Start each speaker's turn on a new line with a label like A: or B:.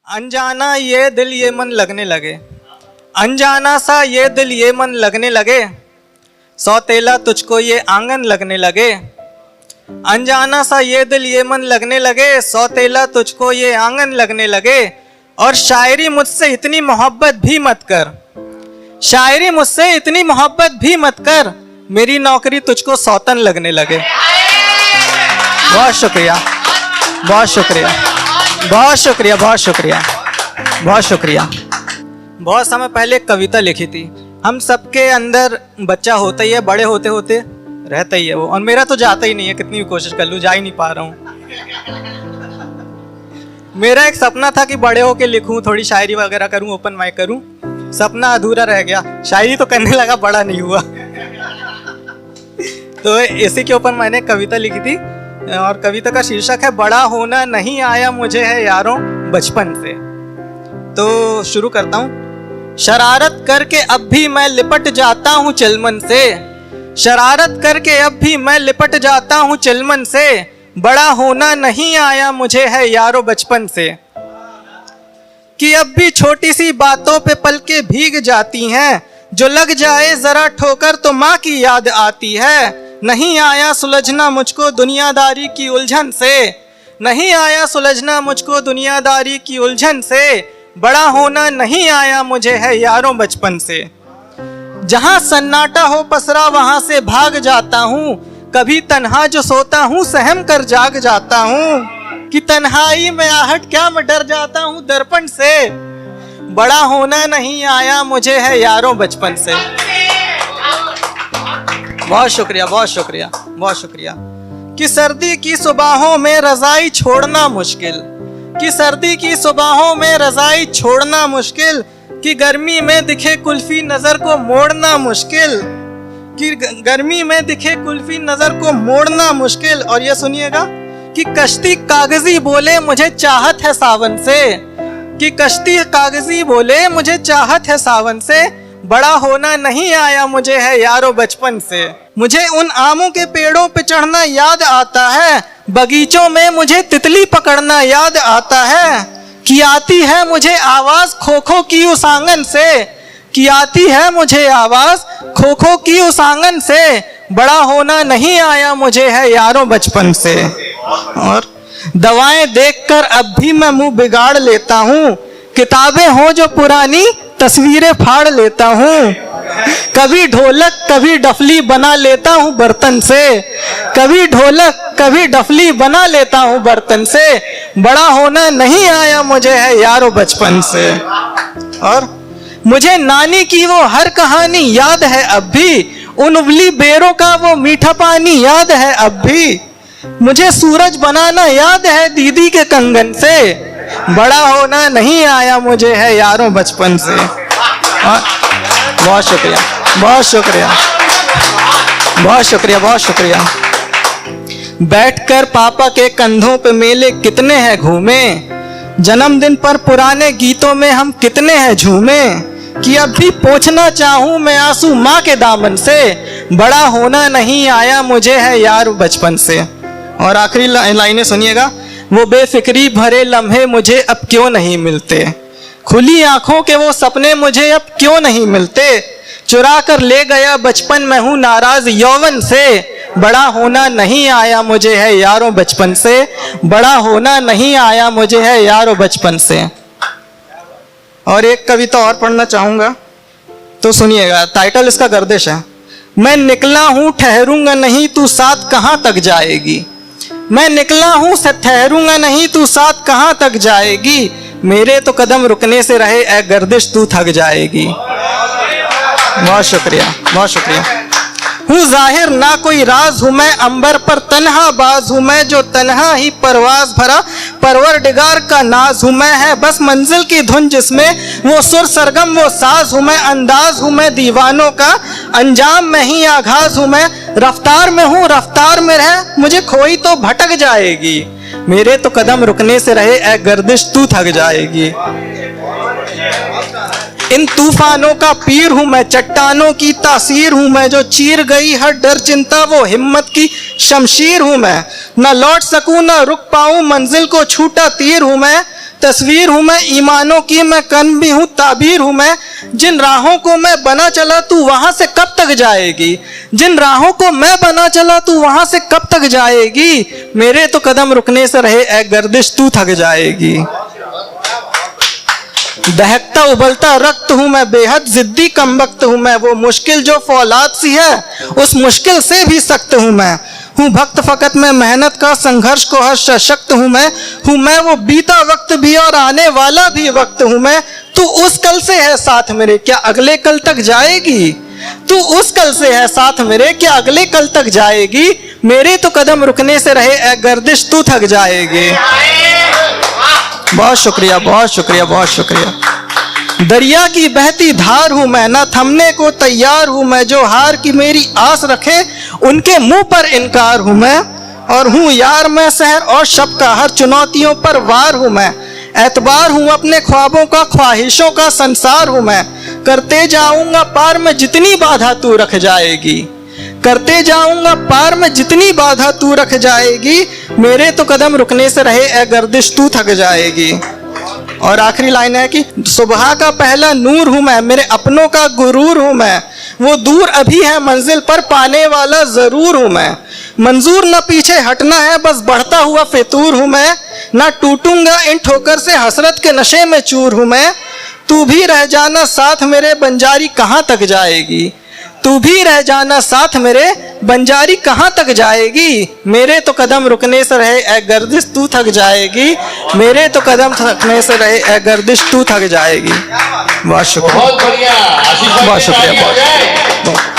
A: अनजाना ये दिल ये मन लगने लगे, अनजाना सा ये दिल ये मन लगने लगे, सौतेला तुझको ये आंगन लगने लगे। अनजाना सा ये दिल ये मन लगने लगे, सौतेला तुझको ये आंगन लगने लगे। और शायरी मुझसे इतनी मोहब्बत भी मत कर, शायरी मुझसे इतनी मोहब्बत भी मत कर, मेरी नौकरी तुझको सौतन लगने लगे। बहुत शुक्रिया, बहुत शुक्रिया, बहुत शुक्रिया, बहुत शुक्रिया, बहुत शुक्रिया। बहुत समय पहले एक कविता लिखी थी। हम सबके अंदर बच्चा होता ही है, बड़े होते होते रहता ही है वो, और मेरा तो जाता ही नहीं है, कितनी भी कोशिश कर लूँ जा ही नहीं पा रहा हूँ। मेरा एक सपना था कि बड़े होके लिखूं, थोड़ी शायरी वगैरह करूं, ओपन माइक करूं। सपना अधूरा रह गया, शायरी तो करने लगा, बड़ा नहीं हुआ। तो इसी के ऊपर मैंने कविता लिखी थी, और कविता का शीर्षक है बड़ा होना नहीं आया मुझे है यारों बचपन से। तो शुरू करता हूँ। शरारत करके अब भी मैं लिपट जाता हूँ चिलमन से, शरारत करके अब भी मैं लिपट जाता हूँ चिलमन से, बड़ा होना नहीं आया मुझे है यारो बचपन से। कि अब भी छोटी सी बातों पे पलकें भीग जाती हैं, जो लग जाए जरा ठोकर तो माँ की याद आती है। नहीं आया सुलझना मुझको दुनियादारी की उलझन से, नहीं आया सुलझना मुझको दुनियादारी की उलझन से, बड़ा होना नहीं आया मुझे है यारों बचपन से। जहाँ सन्नाटा हो पसरा वहां से भाग जाता हूँ, कभी तन्हा जो सोता हूँ सहम कर जाग जाता हूँ। कि तन्हाई में आहट क्या मैं डर जाता हूँ दर्पण से, बड़ा होना नहीं आया मुझे है यारों बचपन से। बहुत शुक्रिया, बहुत शुक्रिया, बहुत शुक्रिया। कि सर्दी की सुबहों में रजाई छोड़ना मुश्किल, कि सर्दी की सुबहों में रजाई छोड़ना मुश्किल, कि गर्मी में दिखे कुल्फी नजर को मोड़ना मुश्किल, कि गर्मी में दिखे कुल्फी नजर को मोड़ना मुश्किल। और ये सुनिएगा कि कश्ती कागजी बोले मुझे चाहत है सावन से, कि कश्ती कागजी बोले मुझे चाहत है सावन से, बड़ा होना नहीं आया मुझे है यारो बचपन से। मुझे उन आमों के पेड़ों पे चढ़ना याद आता है, बगीचों में मुझे तितली पकड़ना याद आता है। कि आती है मुझे आवाज खो खो की उस आंगन से, कि आती है मुझे आवाज खो खो की उस आंगन से, बड़ा होना नहीं आया मुझे है यारों बचपन से। और दवाएं देखकर अब भी मैं मुंह बिगाड़ लेता हूँ, किताबें हो जो पुरानी तस्वीरें फाड़ लेता हूँ। कभी ढोलक कभी डफली बना लेता हूँ बर्तन से, कभी ढोलक कभी डफली बना लेता हूँ बर्तन से, बड़ा होना नहीं आया मुझे है यारो बचपन से। और मुझे नानी की वो हर कहानी याद है अब भी, उन उबली बेरों का वो मीठा पानी याद है अब भी। मुझे सूरज बनाना याद है दीदी के कंगन से, बड़ा होना नहीं आया मुझे है यारों बचपन से। बहुत शुक्रिया, बहुत शुक्रिया, बहुत शुक्रिया, बहुत शुक्रिया। बैठकर पापा के कंधों पे मेले कितने हैं घूमे, जन्मदिन पर पुराने गीतों में हम कितने हैं झूमे। कि अब भी पोंछना चाहूं मैं आंसू माँ के दामन से, बड़ा होना नहीं आया मुझे है यार बचपन से। और आखिरी लाइनें सुनिएगा। वो बेफिक्री भरे लम्हे मुझे अब क्यों नहीं मिलते, खुली आंखों के वो सपने मुझे अब क्यों नहीं मिलते। चुरा कर ले गया बचपन मैं हूँ नाराज यौवन से, बड़ा होना नहीं आया मुझे है यारों बचपन से, बड़ा होना नहीं आया मुझे है यारों बचपन से। और एक कविता और पढ़ना चाहूंगा, तो सुनिएगा। टाइटल इसका गर्दिश है। मैं निकला हूँ ठहरूंगा नहीं तू साथ कहाँ तक जाएगी, मैं निकला हूँ ठहरूंगा नहीं तू साथ कहाँ तक जाएगी, मेरे तो कदम रुकने से रहे ऐ गर्दिश तू थक जाएगी। बहुत शुक्रिया, बहुत शुक्रिया। हूँ जाहिर ना कोई राज हूँ मैं अंबर पर तन्हा बाज हूँ मैं, जो तन्हा ही परवाज भरा परवरदिगार का नाज हूँ मैं। है बस मंजिल की धुन जिसमें वो सुर सरगम वो साज हूँ मैं, अंदाज हूँ मैं दीवानों का अंजाम में ही आगाज हूँ मैं। रफ्तार में हूँ रफ्तार में रह मुझे खोई तो भटक जाएगी, मेरे तो कदम रुकने से रहे ऐ गर्दिश तू थक जाएगी। इन तूफानों का पीर हूँ मैं, चट्टानों की तासीर हूँ मैं, जो चीर गई हर डर चिंता वो हिम्मत की शमशीर हूँ मैं। न लौट सकूँ न रुक पाऊँ मंजिल को छूटा तीर हूँ मैं, तस्वीर हूँ मैं ईमानों की, मैं कन भी हूँ ताबीर हूँ मैं। जिन राहों को मैं बना चला तू वहाँ से कब तक जाएगी, जिन राहों को मैं बना चला तू वहाँ से कब तक जाएगी। मेरे तो कदम रुकने से रहे ए गर्दिश तू थक जाएगी। दहकता उबलता रक्त हूँ मैं, बेहद जिद्दी कमबख्त हूँ मैं। वो मुश्किल जो फौलाद सी है उस मुश्किल से भी सख्त हूँ मैं। हूँ भक्त फकत मैं मेहनत का, संघर्ष को हर सशक्त हूँ मैं वो बीता वक्त भी और आने वाला भी वक्त हूँ मैं। तू उस कल से है साथ मेरे, क्या अगले कल तक जाएगी। तू उस कल से है साथ मेरे, क्या अगले कल तक जाएगी। मेरे तो कदम रुकने से रहे ए गर्दिश तू थक जाएगी। बहुत शुक्रिया, बहुत शुक्रिया, बहुत शुक्रिया। दरिया की बहती धार हूँ मैं, ना थमने को तैयार हूँ मैं। जो हार की मेरी आस रखे उनके मुंह पर इनकार हूँ मैं। और हूँ यार मैं शहर और शब का, हर चुनौतियों पर वार हूँ मैं। एतबार हूँ अपने ख्वाबों का, ख्वाहिशों का संसार हूँ मैं। करते जाऊंगा पार में जितनी बाधा तू रख जाएगी, करते जाऊंगा पार में जितनी बाधा तू रख जाएगी। मेरे तो कदम रुकने से रहे ए गर्दिश तू थक जाएगी। और आखिरी लाइन है कि सुबह का पहला नूर हूँ मैं, मेरे अपनों का गुरूर हूँ मैं। वो दूर अभी है मंजिल पर पाने वाला जरूर हूँ मैं। मंजूर न पीछे हटना है बस बढ़ता हुआ फितूर हूँ मैं। ना टूटूंगा इन ठोकर से हसरत के नशे में चूर हूँ मैं। तू भी रह जाना साथ मेरे, बंजारी कहाँ तक जाएगी। तू भी रह जाना साथ मेरे, बंजारी कहाँ तक जाएगी। मेरे तो कदम रुकने से रहे ए गर्दिश तू थक जाएगी। मेरे तो कदम थकने से रहे ए गर्दिश तू थक जाएगी। बहुत शुक्रिया,
B: बहुत बढ़िया, आशीष भाई,
A: बहुत शुक्रिया, बहुत।